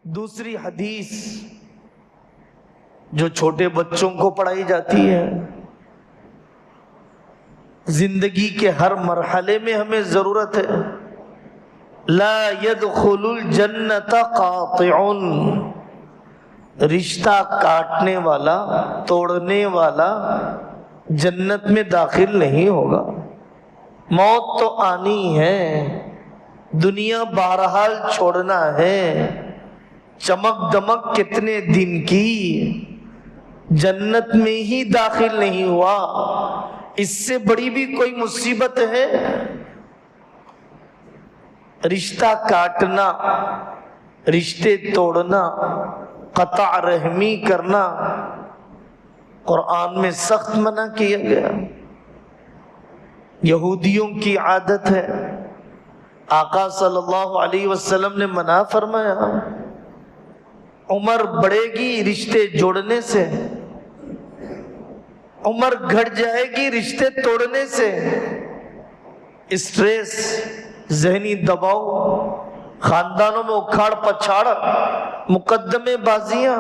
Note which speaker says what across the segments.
Speaker 1: دوسری حدیث جو چھوٹے بچوں کو پڑھائی جاتی ہے، زندگی کے ہر مرحلے میں ہمیں ضرورت ہے، لا يدخل الجنت قاطع، رشتہ کاٹنے والا، توڑنے والا جنت میں داخل نہیں ہوگا۔ موت تو آنی ہے، دنیا بہرحال چھوڑنا ہے، چمک دمک کتنے دن کی، جنت میں ہی داخل نہیں ہوا، اس سے بڑی بھی کوئی مصیبت ہے؟ رشتہ کاٹنا، رشتے توڑنا، قطع رحمی کرنا قرآن میں سخت منع کیا گیا۔ یہودیوں کی عادت ہے، آقا صلی اللہ علیہ وسلم نے منع فرمایا، عمر بڑھے گی رشتے جوڑنے سے، عمر گھٹ جائے گی رشتے توڑنے سے، اسٹریس، ذہنی دباؤ، خاندانوں میں اکھاڑ پچھاڑ، مقدمے بازیاں،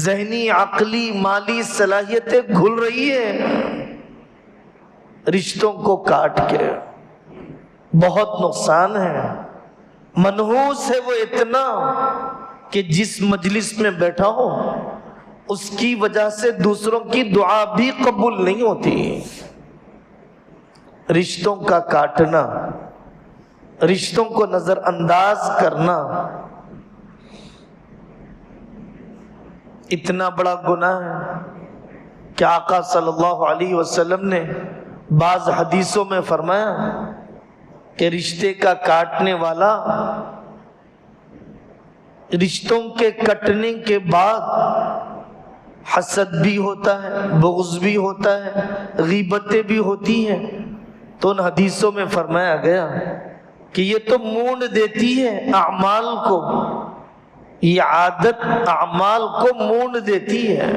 Speaker 1: ذہنی عقلی مالی صلاحیتیں گھل رہی ہیں رشتوں کو کاٹ کے، بہت نقصان ہے۔ منحوس ہے وہ اتنا کہ جس مجلس میں بیٹھا ہو اس کی وجہ سے دوسروں کی دعا بھی قبول نہیں ہوتی۔ رشتوں کا کاٹنا، رشتوں کو نظر انداز کرنا اتنا بڑا گناہ ہے کہ آقا صلی اللہ علیہ وسلم نے بعض حدیثوں میں فرمایا کہ رشتے کا کاٹنے والا رشتوں کے کٹنے کے بعد حسد بھی ہوتا ہے، بغض بھی ہوتا ہے، غیبتیں بھی ہوتی ہیں، تو ان حدیثوں میں فرمایا گیا کہ یہ تو مونڈ دیتی ہے اعمال کو، یہ عادت اعمال کو مونڈ دیتی ہے،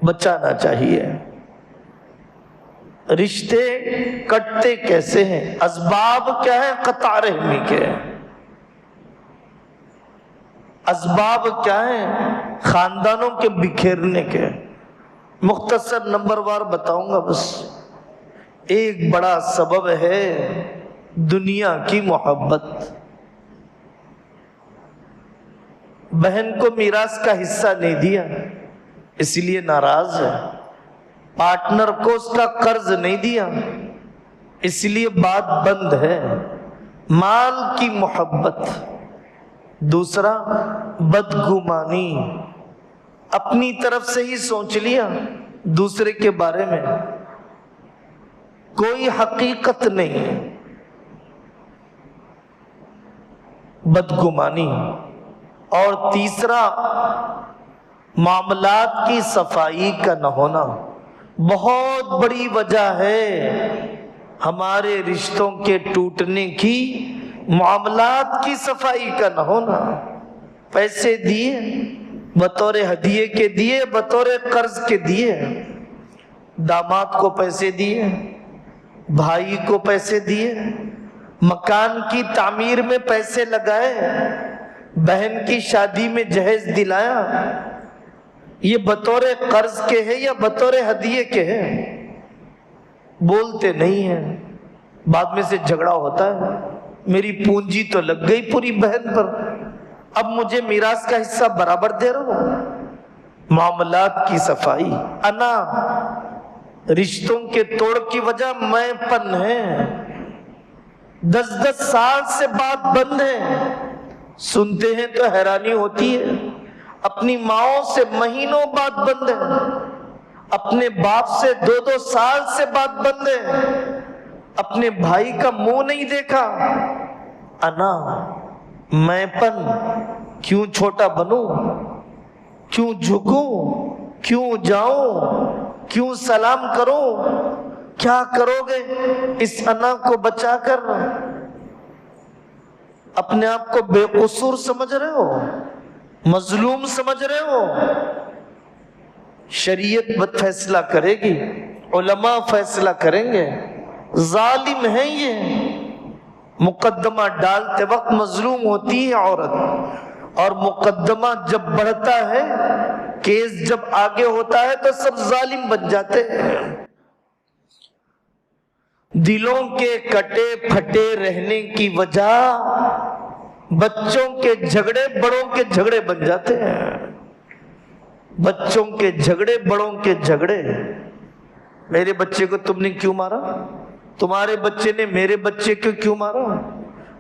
Speaker 1: بچانا چاہیے۔ رشتے کٹتے کیسے ہیں؟ اسباب کیا ہے قطع رحمی کے؟ اسباب کیا ہیں خاندانوں کے بکھیرنے کے؟ مختصر نمبر وار بتاؤں گا بس۔ ایک بڑا سبب ہے دنیا کی محبت۔ بہن کو میراث کا حصہ نہیں دیا اس لیے ناراض ہے، پارٹنر کو اس کا قرض نہیں دیا اس لیے بات بند ہے، مال کی محبت۔ دوسرا بدگمانی، اپنی طرف سے ہی سوچ لیا دوسرے کے بارے میں، کوئی حقیقت نہیں، بدگمانی۔ اور تیسرا معاملات کی صفائی کا نہ ہونا، بہت بڑی وجہ ہے ہمارے رشتوں کے ٹوٹنے کی، معاملات کی صفائی کا نہ ہونا۔ پیسے دیے بطور ہدیے کے دیے، بطور قرض کے دیے، داماد کو پیسے دیے، بھائی کو پیسے دیے، مکان کی تعمیر میں پیسے لگائے، بہن کی شادی میں جہیز دلایا، یہ بطور قرض کے ہے یا بطور ہدیے کے ہے؟ بولتے نہیں ہیں، بعد میں سے جھگڑا ہوتا ہے، میری پونجی تو لگ گئی پوری بہن پر، اب مجھے میراث کا حصہ برابر دے رہا ہو۔ معاملات کی صفائی۔ انا، رشتوں کے توڑ کی وجہ میں پن ہے، 10 سال سے بات بند ہے، سنتے ہیں تو حیرانی ہوتی ہے، اپنی ماؤں سے مہینوں بات بند ہے، اپنے باپ سے 2 سال سے بات بند ہے، اپنے بھائی کا منہ نہیں دیکھا۔ انا، میں پن، کیوں چھوٹا بنوں، کیوں جھکوں، کیوں جاؤں، کیوں سلام کروں؟ کیا کرو گے اس انا کو بچا کر؟ اپنے آپ کو بے قصور سمجھ رہے ہو، مظلوم سمجھ رہے ہو؟ شریعت فیصلہ کرے گی، علماء فیصلہ کریں گے، ظالم ہیں یہ، مقدمہ ڈالتے وقت مظلوم ہوتی ہے عورت، اور مقدمہ جب بڑھتا ہے، کیس جب آگے ہوتا ہے تو سب ظالم بن جاتے ہیں۔ دلوں کے کٹے پھٹے رہنے کی وجہ بچوں کے جھگڑے بڑوں کے جھگڑے بن جاتے ہیں۔ بچوں کے جھگڑے بڑوں کے جھگڑے۔ میرے بچے کو تم نے کیوں مارا؟ تمہارے بچے نے میرے بچے کو کیوں مارا؟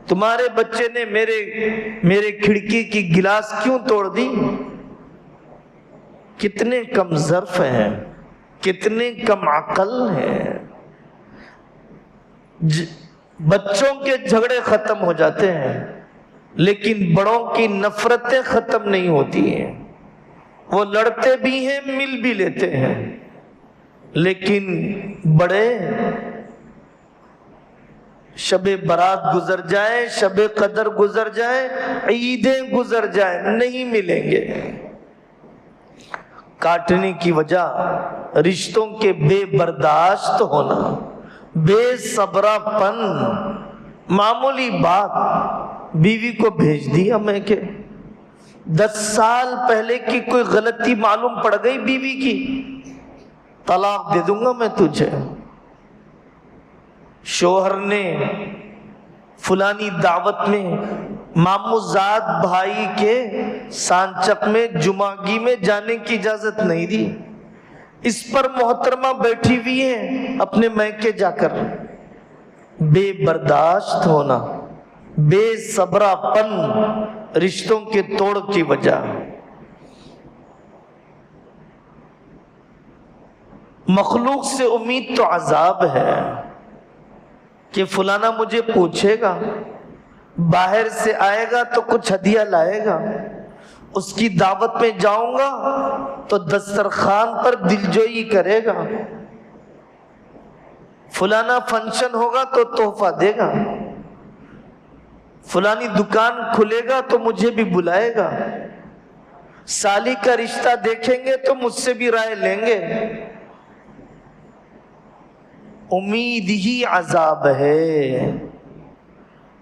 Speaker 1: تمہارے بچے نے میرے کھڑکی کی گلاس کیوں توڑ دی؟ کتنے کم ظرف ہیں، کتنے کم عقل ہیں۔ بچوں کے جھگڑے ختم ہو جاتے ہیں، لیکن بڑوں کی نفرتیں ختم نہیں ہوتی ہیں۔ وہ لڑتے بھی ہیں، مل بھی لیتے ہیں، لیکن بڑے شب برات گزر جائے، شب قدر گزر جائے، عیدیں گزر جائیں، نہیں ملیں گے۔ کاٹنے کی وجہ رشتوں کے بے برداشت ہونا، بے صبرا پن۔ معمولی بات بیوی کو بھیج دیا میں کہ 10 سال پہلے کی کوئی غلطی معلوم پڑ گئی بیوی کی، طلاق دے دوں گا میں تجھے۔ شوہر نے فلانی دعوت میں ماموں زاد بھائی کے سانچک میں جمعگی میں جانے کی اجازت نہیں دی، اس پر محترمہ بیٹھی ہوئی ہے اپنے میکے جا کر۔ بے برداشت ہونا، بے صبرا پن رشتوں کے توڑ کی وجہ۔ مخلوق سے امید تو عذاب ہے کہ فلانا مجھے پوچھے گا، باہر سے آئے گا تو کچھ ہدیہ لائے گا، اس کی دعوت میں جاؤں گا تو دسترخوان پر دلجوئی کرے گا، فلانا فنکشن ہوگا تو تحفہ دے گا، فلانی دکان کھلے گا تو مجھے بھی بلائے گا، سالی کا رشتہ دیکھیں گے تو مجھ سے بھی رائے لیں گے۔ امید ہی عذاب ہے۔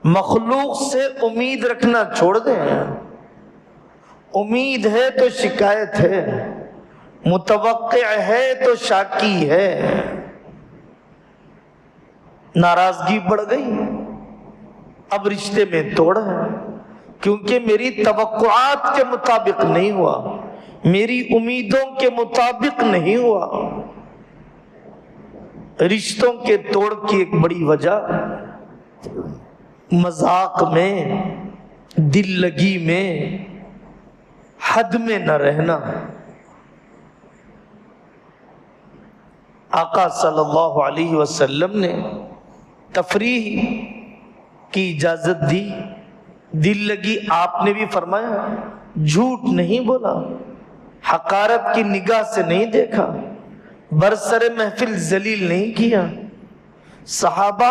Speaker 1: مخلوق سے امید رکھنا چھوڑ دیں۔ امید ہے تو شکایت ہے، متوقع ہے تو شاکی ہے۔ ناراضگی بڑھ گئی، اب رشتے میں توڑ ہے، کیونکہ میری توقعات کے مطابق نہیں ہوا، میری امیدوں کے مطابق نہیں ہوا۔ رشتوں کے توڑ کی ایک بڑی وجہ مذاق میں، دل لگی میں، حد میں نہ رہنا۔ آقا صلی اللہ علیہ وسلم نے تفریح کی اجازت دی، دل لگی آپ نے بھی فرمایا، جھوٹ نہیں بولا، حقارت کی نگاہ سے نہیں دیکھا، برسر محفل ذلیل نہیں کیا۔ صحابہ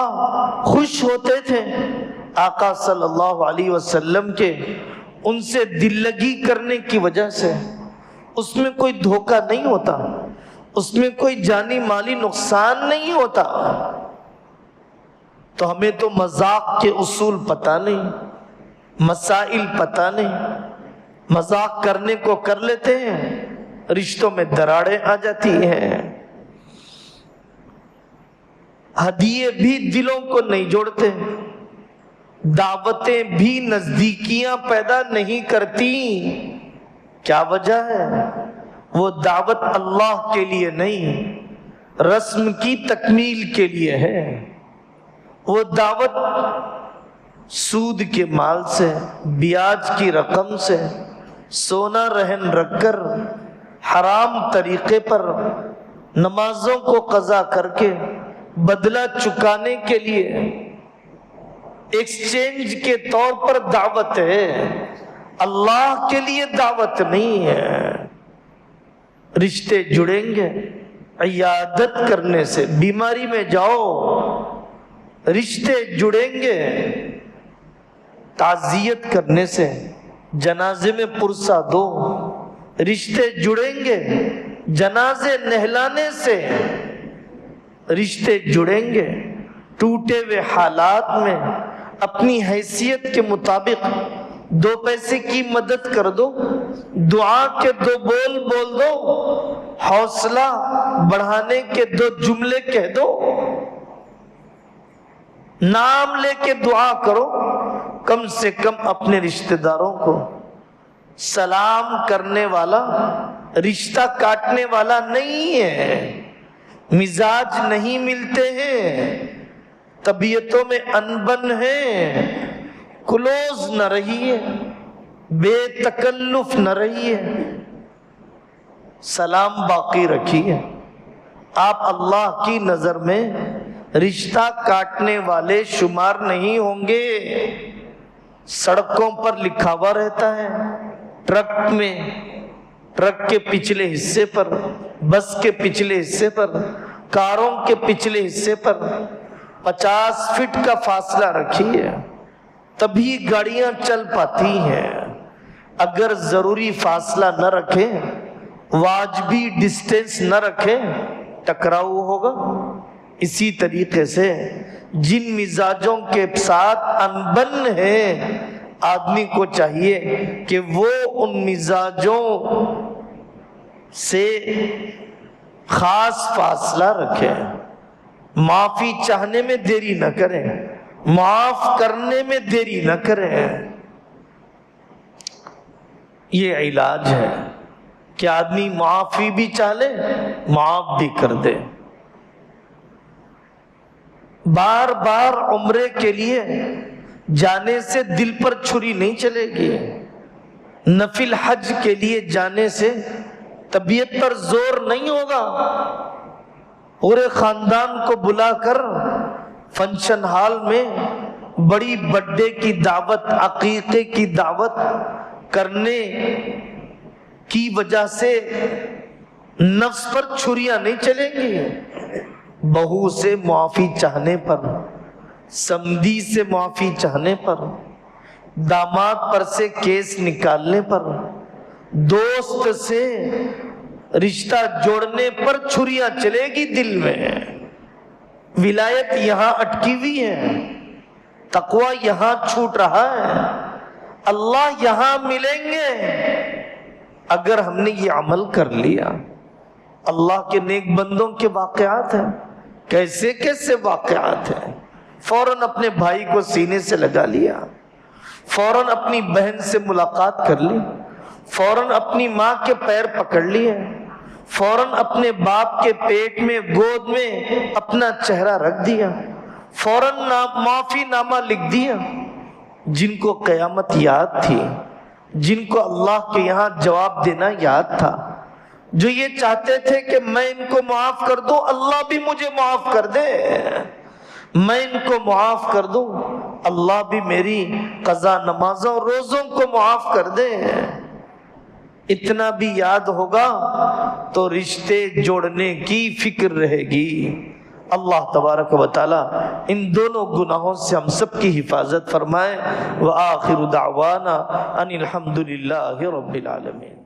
Speaker 1: خوش ہوتے تھے آقا صلی اللہ علیہ وسلم کے ان سے دل لگی کرنے کی وجہ سے۔ اس میں کوئی دھوکہ نہیں ہوتا، اس میں کوئی جانی مالی نقصان نہیں ہوتا۔ تو ہمیں تو مذاق کے اصول پتہ نہیں، مسائل پتہ نہیں، مذاق کرنے کو کر لیتے ہیں، رشتوں میں دراڑیں آ جاتی ہیں۔ ہدیے بھی دلوں کو نہیں جوڑتے، دعوتیں بھی نزدیکیاں پیدا نہیں کرتی۔ کیا وجہ ہے؟ وہ دعوت اللہ کے لیے نہیں، رسم کی تکمیل کے لیے ہے۔ وہ دعوت سود کے مال سے، بیاج کی رقم سے، سونا رہن رکھ کر، حرام طریقے پر، نمازوں کو قضا کر کے بدلہ چکانے کے لیے ایکسچینج کے طور پر دعوت ہے، اللہ کے لیے دعوت نہیں ہے۔ رشتے جڑیں گے عیادت کرنے سے، بیماری میں جاؤ، رشتے جڑیں گے تعزیت کرنے سے، جنازے میں پرسہ دو، رشتے جڑیں گے جنازے نہلانے سے، رشتے جڑیں گے ٹوٹے ہوئے حالات میں اپنی حیثیت کے مطابق 2 پیسے کی مدد کر دو، دعا کے 2 بول بول دو، حوصلہ بڑھانے کے 2 جملے کہہ دو، نام لے کے دعا کرو، کم سے کم اپنے رشتہ داروں کو۔ سلام کرنے والا رشتہ کاٹنے والا نہیں ہے، مزاج نہیں ملتے ہیں، طبیعتوں میں انبن ہے، کلوز نہ رہیے، بے تکلف نہ رہیے، سلام باقی رکھیے۔ آپ اللہ کی نظر میں رشتہ کاٹنے والے شمار نہیں ہوں گے۔ سڑکوں پر لکھا ہوا رہتا ہے، ٹرک میں، ٹرک کے پچھلے حصے پر، بس کے پچھلے حصے پر، کاروں کے پچھلے حصے پر 50 فٹ کا فاصلہ رکھیے، تبھی گاڑیاں چل پاتی ہیں۔ اگر ضروری فاصلہ نہ رکھیں، واجبی ڈسٹینس نہ رکھیں، ٹکراؤ ہوگا۔ اسی طریقے سے جن مزاجوں کے ساتھ انبن ہے، آدمی کو چاہیے کہ وہ ان مزاجوں سے خاص فاصلہ رکھے، معافی چاہنے میں دیری نہ کریں، معاف کرنے میں دیری نہ کریں۔ یہ علاج ہے کہ آدمی معافی بھی چاہے، معاف بھی کر دے۔ بار بار عمرے کے لیے جانے سے دل پر چھری نہیں چلے گی، نفل حج کے لیے جانے سے طبیعت پر زور نہیں ہوگا۔ پورے خاندان کو بلا کر فنکشن ہال میں بڑی برتھ ڈے کی دعوت، عقیقے کی دعوت کرنے کی وجہ سے نفس پر چھریاں نہیں چلیں گی۔ بہو سے معافی چاہنے پر، سمدھی سے معافی چاہنے پر، داماد پر سے کیس نکالنے پر، دوست سے رشتہ جوڑنے پر چھریاں چلے گی دل میں۔ ولایت یہاں اٹکی ہوئی ہے، تقوی یہاں چھوٹ رہا ہے، اللہ یہاں ملیں گے اگر ہم نے یہ عمل کر لیا۔ اللہ کے نیک بندوں کے واقعات ہیں، کیسے کیسے واقعات ہیں۔ فوراً اپنے بھائی کو سینے سے لگا لیا، فوراً اپنی بہن سے ملاقات کر لی، فوراً اپنی ماں کے پیر پکڑ لیے، فوراً اپنے باپ کے پیٹ میں، گود میں اپنا چہرہ رکھ دیا، فوراً معافی نامہ لکھ دیا۔ جن کو قیامت یاد تھی، جن کو اللہ کے یہاں جواب دینا یاد تھا، جو یہ چاہتے تھے کہ میں ان کو معاف کر دوں، اللہ بھی مجھے معاف کر دے، میں ان کو معاف کر دوں، اللہ بھی میری قضا نمازوں روزوں کو معاف کر دے، اتنا بھی یاد ہوگا تو رشتے جوڑنے کی فکر رہے گی۔ اللہ تبارک و تعالی ان دونوں گناہوں سے ہم سب کی حفاظت فرمائے۔ وآخر دعوانا ان الحمد للہ رب العالمین۔